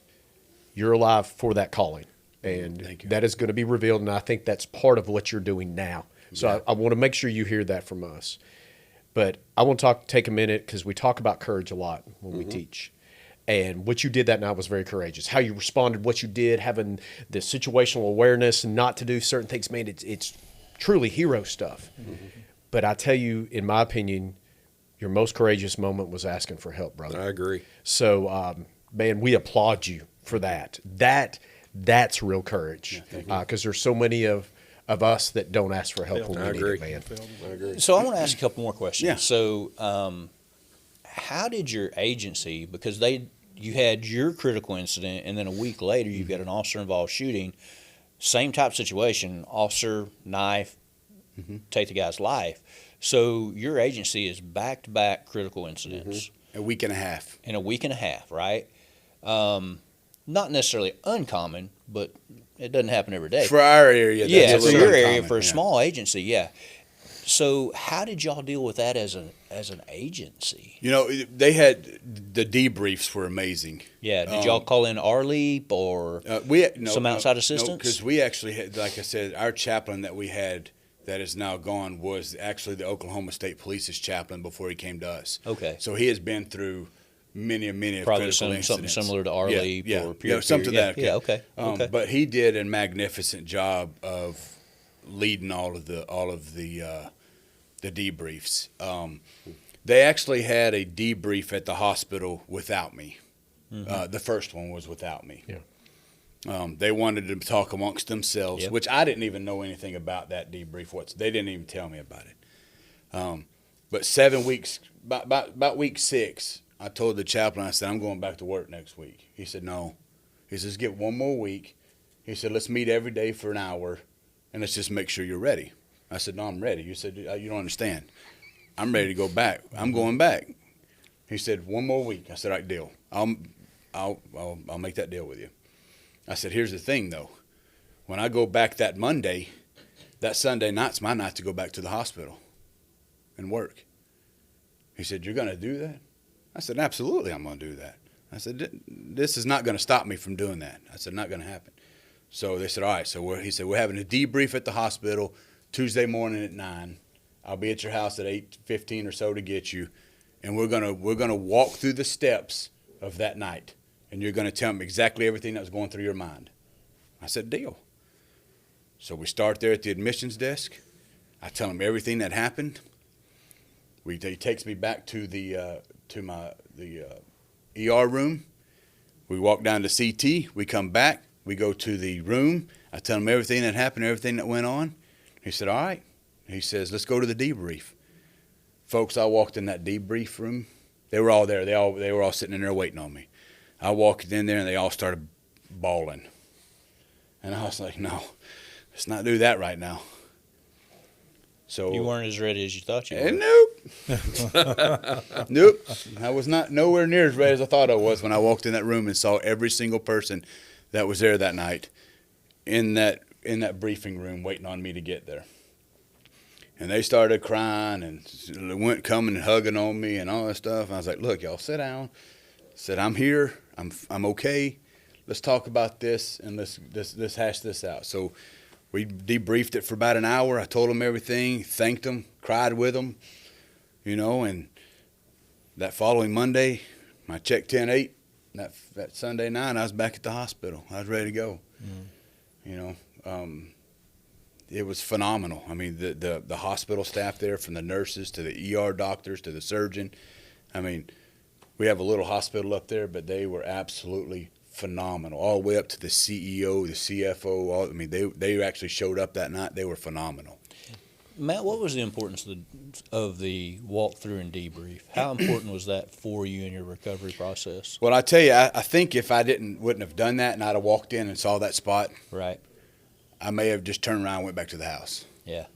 you're alive for that calling. And that is going to be revealed, and I think that's part of what you're doing now. So I want to make sure you hear that from us. But I want to take a minute, because we talk about courage a lot when we teach. And what you did that night was very courageous. How you responded, what you did, having the situational awareness and not to do certain things, man, it's truly hero stuff. But I tell you, in my opinion, your most courageous moment was asking for help, brother. I agree. So, man, we applaud you for that. That's real courage, because there's so many of us that don't ask for help when we need it, man. I agree. So I want to ask a couple more questions. Yeah. So how did your agency, because you had your critical incident, and then a week later you've got an officer-involved shooting, same type situation, officer, knife, take the guy's life. So your agency is back-to-back critical incidents. A week and a half. In a week and a half, right? Not necessarily uncommon, but it doesn't happen every day. For our area, that's yeah, a for little your area, uncommon, for a yeah. small agency, yeah. So how did y'all deal with that as an agency? They had the debriefs were amazing. Yeah, did y'all call in RLEAP or some outside assistance? Because we actually had, like I said, our chaplain that we had that is now gone was actually the Oklahoma State Police's chaplain before he came to us. Okay. So he has been through many Probably critical something incidents. similar to RLEAP or peer something to that. Yeah, okay. But he did a magnificent job of leading all of the debriefs. They actually had a debrief at the hospital without me. The first one was without me. Yeah. They wanted to talk amongst themselves, Yep. which I didn't even know anything about that debrief. They didn't even tell me about it. But 7 weeks, about week 6, I told the chaplain, I said, I'm going back to work next week. He said, no. He says, get one more week. He said, let's meet every day for an hour, and let's just make sure you're ready. I said, no, I'm ready. He said, you don't understand. I'm ready to go back. I'm going back. He said, one more week. I said, all right, deal. I'll make that deal with you. I said, here's the thing, though. When I go back that Monday, that Sunday night's my night to go back to the hospital and work. He said, you're going to do that? I said, absolutely, I'm going to do that. I said, this is not going to stop me from doing that. I said, not going to happen. So they said, all right. So he said, we're having a debrief at the hospital Tuesday morning at 9. I'll be at your house at 8:15 or so to get you, and we're gonna walk through the steps of that night, and you're gonna tell me exactly everything that was going through your mind. I said, deal. So we start there at the admissions desk. I tell him everything that happened. He takes me back to the ER room. We walk down to CT. We come back. We go to the room. I tell him everything that happened, everything that went on. He said, all right. He says, let's go to the debrief. Folks, I walked in that debrief room. They were all there. They were all sitting in there waiting on me. I walked in there, and they all started bawling. And I was like, no, let's not do that right now. So You weren't as ready as you thought you were. And nope. Nope. I was not nowhere near as ready as I thought I was when I walked in that room and saw every single person that was there that night in that briefing room waiting on me to get there. And they started crying and went coming and hugging on me and all that stuff. And I was like, look, y'all sit down. I said, I'm here. I'm okay. Let's talk about this and let's hash this out. So we debriefed it for about an hour. I told them everything, thanked them, cried with them, you know, and that following Monday, I checked 10-8. That Sunday night, I was back at the hospital. I was ready to go. You know, it was phenomenal. I mean, the hospital staff there, from the nurses to the ER doctors to the surgeon. I mean, we have a little hospital up there, but they were absolutely phenomenal, all the way up to the CEO, the CFO. I mean, they actually showed up that night. They were phenomenal. Matt, what was the importance of the walkthrough and debrief? How important was that for you in your recovery process? Well, I tell you, I think if I wouldn't have done that and I'd have walked in and saw that spot, Right. I may have just turned around and went back to the house. Yeah.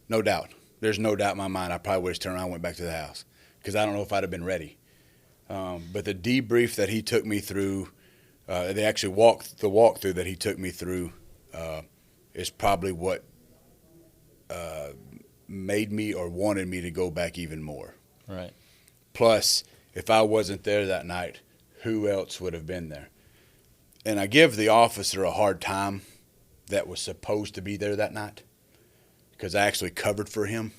No doubt. There's no doubt in my mind I probably would have turned around and went back to the house because I don't know if I'd have been ready. But the debrief that he took me through, they actually the walkthrough that he took me through is probably what made me or wanted me to go back even more. Right. Plus, if I wasn't there that night, who else would have been there? And I give the officer a hard time that was supposed to be there that night because I actually covered for him.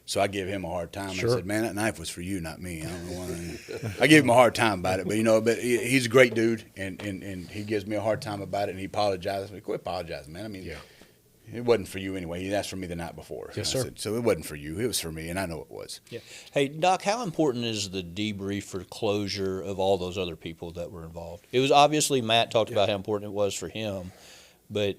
So I give him a hard time. Sure. I said, man, that knife was for you, not me. I don't know why. I give him a hard time about it, but he's a great dude, and he gives me a hard time about it, and he apologizes. Quit apologizing, man. I mean, it wasn't for you anyway. He asked for me the night before. Yes, I sir. said, so it wasn't for you. It was for me, and I know it was. Yeah. Hey, Doc, how important is the debrief for closure of all those other people that were involved? It was obviously Matt talked about how important it was for him, but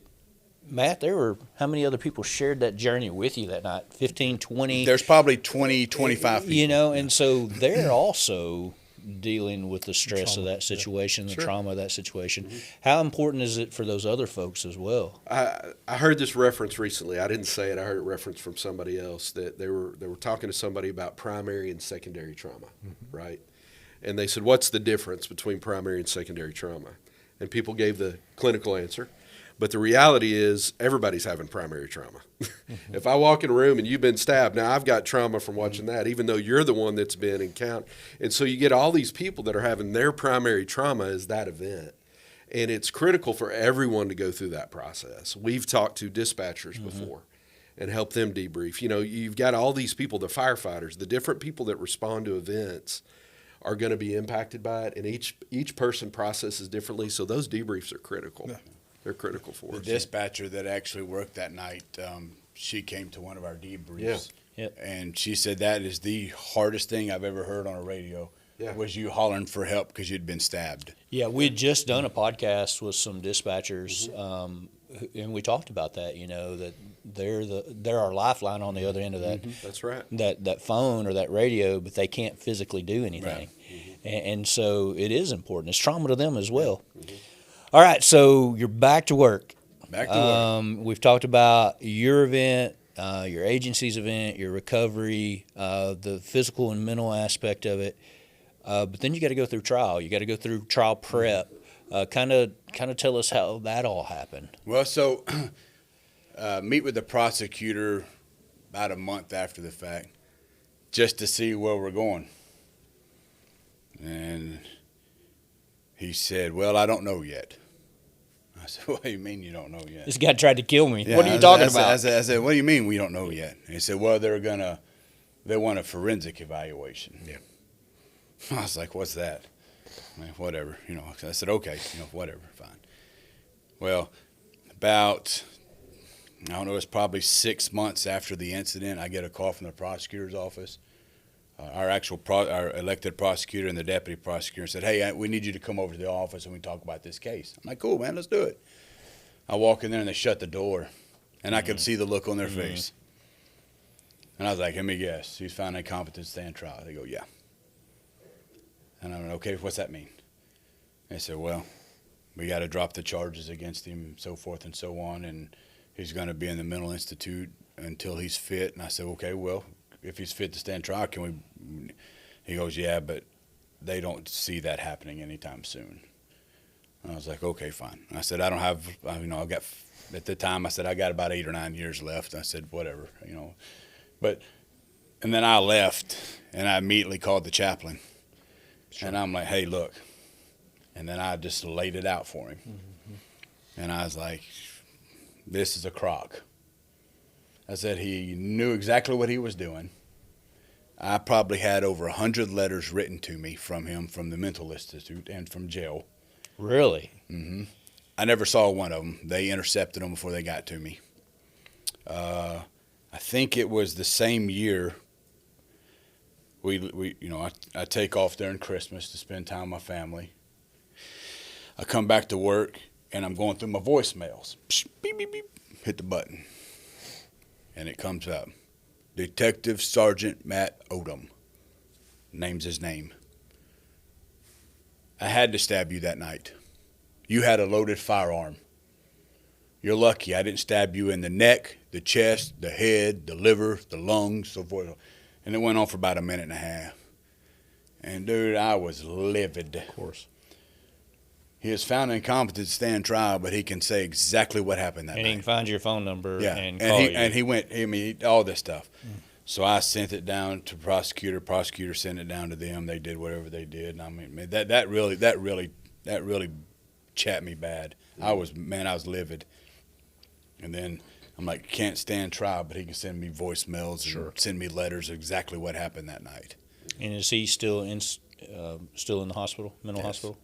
Matt, there were how many other people shared that journey with you that night? 15, 20? There's probably 20, 25 people. You know, and so they're also dealing with the stress of that situation, the trauma of that situation. How important is it for those other folks as well? I heard this reference recently. I didn't say it. I heard it referenced from somebody else that they were talking to somebody about primary and secondary trauma, right? And they said, what's the difference between primary and secondary trauma? And people gave the clinical answer. But the reality is everybody's having primary trauma. If I walk in a room and you've been stabbed, now I've got trauma from watching that, even though you're the one that's been encountered. And so you get all these people that are having their primary trauma as that event. And it's critical for everyone to go through that process. We've talked to dispatchers before and helped them debrief. You know, you've got all these people, the firefighters, the different people that respond to events are going to be impacted by it. And each person processes differently. So those debriefs are critical. Yeah. They're critical for the us. The dispatcher that actually worked that night, she came to one of our debriefs, and she said that is the hardest thing I've ever heard on a radio. Was you hollering for help because you'd been stabbed. Yeah, we'd just done a podcast with some dispatchers, and we talked about that. You know, that they're our lifeline on the other end of that. That's right. That phone or that radio, but they can't physically do anything, and so it is important. It's trauma to them as well. All right, so you're back to work. Back to work. We've talked about your event, your agency's event, your recovery, the physical and mental aspect of it. But then you got to go through trial. You got to go through trial prep. Kind of tell us how that all happened. Well, so meet with the prosecutor about a month after the fact, just to see where we're going. And he said, "Well, I don't know yet." I said, "What do you mean you don't know yet?" This guy tried to kill me. Yeah, What are you talking about? I said, "What do you mean we don't know yet?" And he said, "Well, they want a forensic evaluation." Yeah. I was like, "What's that?" I mean, whatever, you know. I said, "Okay, whatever, fine." Well, about, I don't know, it's probably 6 months after the incident, I get a call from the prosecutor's office. Our elected prosecutor and the deputy prosecutor said, "Hey, we need you to come over to the office and we talk about this case." I'm like, "Cool, man, let's do it." I walk in there and they shut the door, and I could see the look on their face. And I was like, "Let me guess, he's found incompetent to stand trial." They go, "Yeah." And I went, "Okay, what's that mean?" They said, "Well, we got to drop the charges against him, so forth and so on, and he's going to be in the mental institute until he's fit." And I said, "Okay, well, if he's fit to stand trial, can we? He goes, yeah, but they don't see that happening anytime soon. And I was like, okay, fine. And I said, I don't have, I got, at the time, I said, I got about 8 or 9 years left. I said, whatever, But, and then I left, and I immediately called the chaplain. Sure. And I'm like, hey, look. And then I just laid it out for him. And I was like, this is a crock. I said he knew exactly what he was doing. I probably had over 100 letters written to me from him from the mental institute and from jail. Really? Mm-hmm. I never saw one of them. They intercepted them before they got to me. I think it was the same year. I take off during Christmas to spend time with my family. I come back to work, and I'm going through my voicemails. Psh, beep, beep, beep. Hit the button, and it comes up. Detective Sergeant Matt Odom. Name's his name. I had to stab you that night. You had a loaded firearm. You're lucky I didn't stab you in the neck, the chest, the head, the liver, the lungs, so forth. And it went on for about a minute and a half. And, dude, I was livid. Of course. He is found incompetent to stand trial, but he can say exactly what happened that night. And he can find your phone number and and call he, you. And he went, all this stuff. So I sent it down to prosecutor. Prosecutor sent it down to them. They did whatever they did. And I mean, man, that really chapped me bad. I was livid. And then I'm like, can't stand trial, but he can send me voicemails and send me letters of exactly what happened that night. And is he still in the hospital, mental hospital?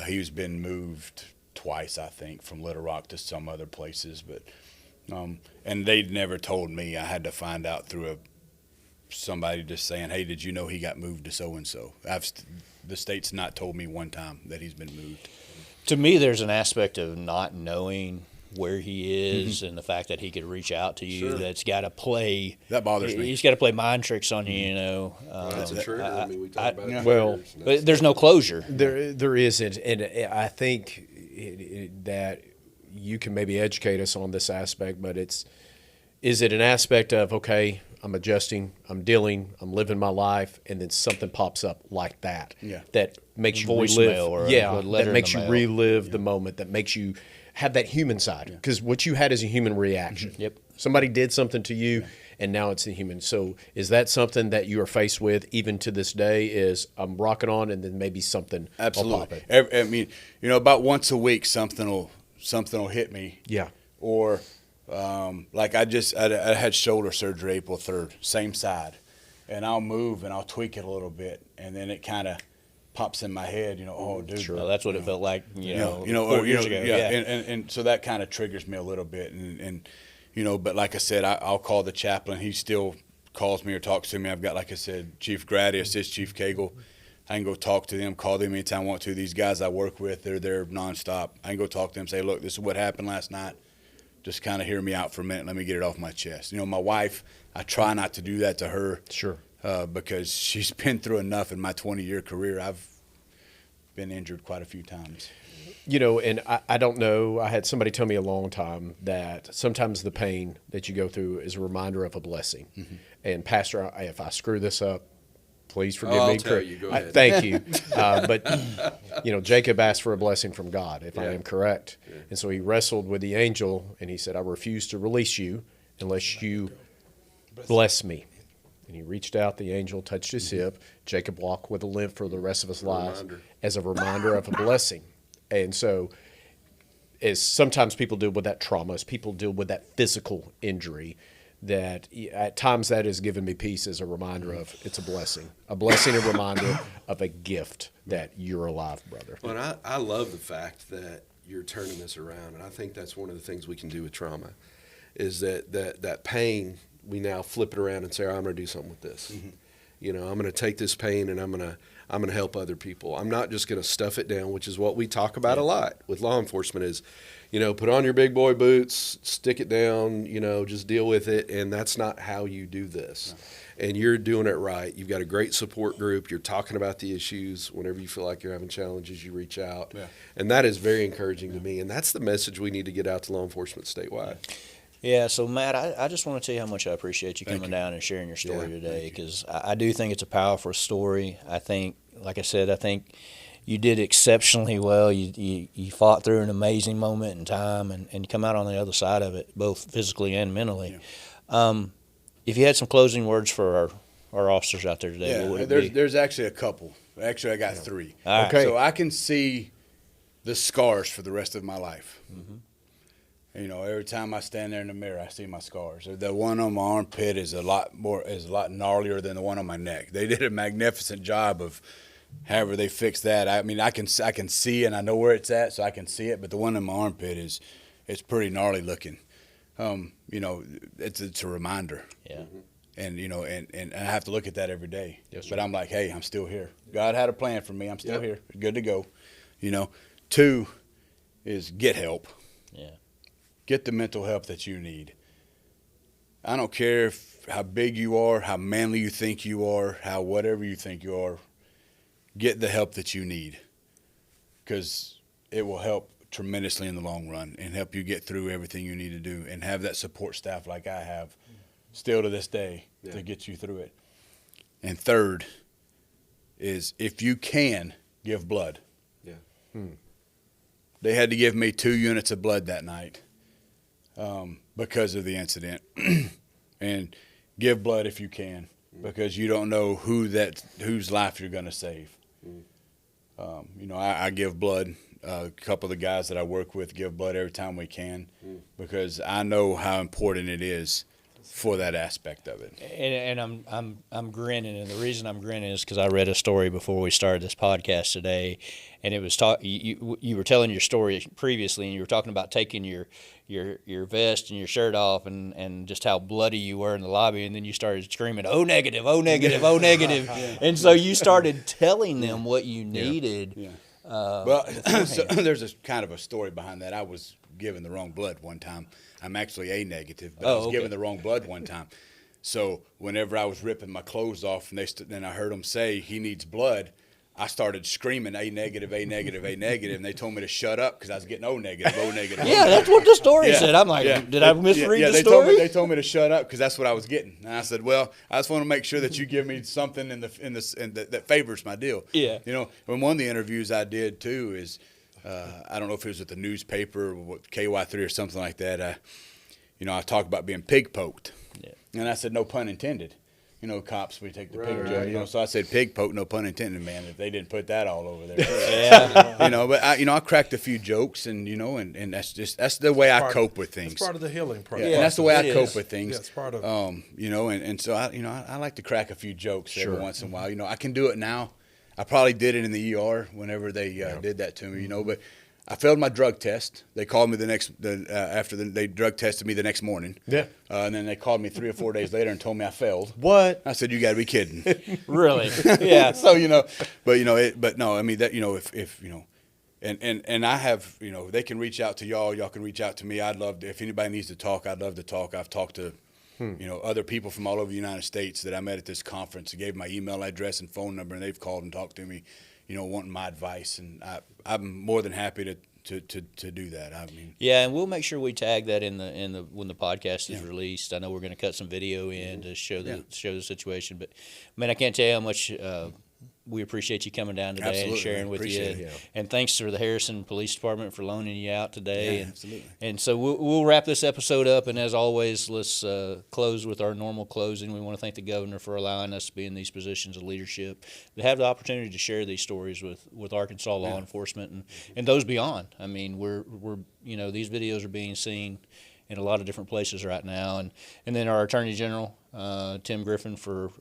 He's been moved twice, I think, from Little Rock to some other places, but and they never told me. I had to find out through somebody just saying, "Hey, did you know he got moved to so and so?" The state's not told me one time that he's been moved. To me, there's an aspect of not knowing where he is and the fact that he could reach out to you that's got to play. That bothers me. He's got to play mind tricks on you, That's a trigger. I mean, we talk about it. Well, but there's no closure. There isn't, and I think that you can maybe educate us on this aspect, but is it an aspect of, okay, I'm adjusting, I'm dealing, I'm living my life, and then something pops up like that that makes you Voicemail relive, or a letter that makes in you the mail. relive the moment, that makes you have that human side, because what you had is a human reaction. Yep. Somebody did something to you, and now it's a human. So is that something that you are faced with even to this day? Is I'm rocking on, and then maybe something will pop Absolutely. I mean, about once a week something will hit me. Yeah. Or like I had shoulder surgery April 3rd, same side, and I'll move and I'll tweak it a little bit, and then it kind of pops in my head, oh, dude. Well, that's what it felt like, 4 years ago. Yeah. And so that kind of triggers me a little bit, and but like I said, I'll call the chaplain. He still calls me or talks to me. I've got, like I said, Chief Grady, assist Chief Cagle. I can go talk to them, call them anytime I want to. These guys I work with, they're there nonstop. I can go talk to them, say, look, this is what happened last night. Just kind of hear me out for a minute. Let me get it off my chest. My wife, I try not to do that to her. Sure. Because she's been through enough in my 20-year career. I've been injured quite a few times. And I don't know. I had somebody tell me a long time that sometimes the pain that you go through is a reminder of a blessing. Mm-hmm. And Pastor, if I screw this up, please forgive me. I'll tell you. Go ahead. Thank you. But Jacob asked for a blessing from God, if I am correct. Yeah. And so he wrestled with the angel, and he said, I refuse to release you unless you bless me. And he reached out, the angel touched his hip. Jacob walked with a limp for the rest of his life as a reminder of a blessing. And so as sometimes people deal with that trauma, as people deal with that physical injury, that at times that has given me peace as a reminder of it's a blessing, a reminder of a gift that you're alive, brother. Well, I love the fact that you're turning this around, and I think that's one of the things we can do with trauma, is that pain, we now flip it around and say, I'm going to do something with this. Mm-hmm. I'm going to take this pain and I'm going to help other people. I'm not just going to stuff it down, which is what we talk about a lot with law enforcement is, put on your big boy boots, stick it down, just deal with it. And that's not how you do this. No. And you're doing it right. You've got a great support group. You're talking about the issues. Whenever you feel like you're having challenges, you reach out. Yeah. And that is very encouraging to me. And that's the message we need to get out to law enforcement statewide. Yeah, so Matt, I just want to tell you how much I appreciate you coming down and sharing your story today, because I do think it's a powerful story. I think, like I said, I think you did exceptionally well. You fought through an amazing moment in time, and you come out on the other side of it, both physically and mentally. Yeah. If you had some closing words for our officers out there today, what would it be? There's actually a couple. Actually, I got three. All right. Okay. So I can see the scars for the rest of my life. You know, every time I stand there in the mirror, I see my scars. The one on my armpit is a lot gnarlier than the one on my neck. They did a magnificent job of however they fixed that. I mean, I can see and I know where it's at, so I can see it. But the one in my armpit it's pretty gnarly looking. You know, it's a reminder. Yeah. And you know, and I have to look at that every day. Yes, but I'm like, hey, I'm still here. God had a plan for me. I'm still here. Good to go. You know. 2 is get help. Yeah. Get the mental help that you need. I don't care how big you are, how manly you think you are, how whatever you think you are. Get the help that you need, because it will help tremendously in the long run and help you get through everything you need to do, and have that support staff like I have still to this day to get you through it. And 3rd is, if you can, give blood. They had to give me 2 units of blood that night because of the incident. And give blood if you can, because you don't know whose life you're going to save. You know, I give blood. A couple of the guys that I work with give blood every time we can, because I know how important it is for that aspect of it. And I'm grinning, and the reason I'm grinning is because I read a story before we started this podcast today, and it was you were telling your story previously, and you were talking about taking your vest and your shirt off, and just how bloody you were in the lobby, and then you started screaming, "Oh negative, oh negative, oh negative," and so you started telling them what you needed. Yeah. Well, so there's a kind of a story behind that. I was given the wrong blood one time. I'm actually A negative, but I was given the wrong blood one time. So whenever I was ripping my clothes off, and then I heard them say he needs blood, I started screaming A negative, A negative, A negative, and they told me to shut up because I was getting O negative, O negative. Yeah, that's what the story said. I'm like, did I misread the story? They told me to shut up because that's what I was getting. And I said, well, I just want to make sure that you give me something that favors my deal. Yeah. You know, in one of the interviews I did too is, I don't know if it was at the newspaper or KY3 or something like that. I talked about being pig poked. Yeah. And I said, no pun intended. You know, cops, we take the pig joke. You know, so I said pig poke, no pun intended, man. If they didn't put that all over there. Yeah. You know, but I cracked a few jokes, and and that's the way I cope with things. It's part of the healing process. Yeah, and that's the way I it cope is. with things. Yeah, it's part of and so I like to crack a few jokes every once in a while. You know, I can do it now. I probably did it in the ER whenever they did that to me. You know, but I failed my drug test. They called me they drug tested me the next morning. Yeah. And then they called me 3 or 4 days later and told me I failed. What? I said, you got to be kidding. Really? Yeah. So, but no, I mean that, if and I have, they can reach out to y'all can reach out to me. I'd love to, if anybody needs to talk, I'd love to talk. I've talked to, other people from all over the United States that I met at this conference. I gave my email address and phone number, and they've called and talked to me, wanting my advice, and I'm more than happy to do that. I mean, Yeah, and we'll make sure we tag that in the when the podcast is released. I know we're going to cut some video in to show the situation, but man, I can't tell you how much we appreciate you coming down today Absolutely, and sharing with you. appreciate it. And thanks to the Harrison Police Department for loaning you out today. Yeah, absolutely. And so we'll wrap this episode up. And as always, let's close with our normal closing. We want to thank the governor for allowing us to be in these positions of leadership, to have the opportunity to share these stories with Arkansas law enforcement and those beyond. I mean, we're these videos are being seen in a lot of different places right now. And then our Attorney General, Tim Griffin, for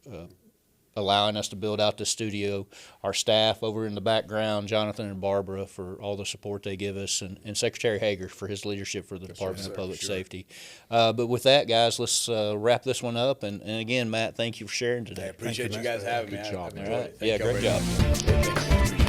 allowing us to build out the studio, our staff over in the background, Jonathan and Barbara, for all the support they give us, and Secretary Hager for his leadership for the Department of Public Safety. But with that, guys, let's wrap this one up. And again, Matt, thank you for sharing today. I appreciate you guys having me. Good job. I've All enjoyed right. it. Thank Yeah, y'all great very job. much.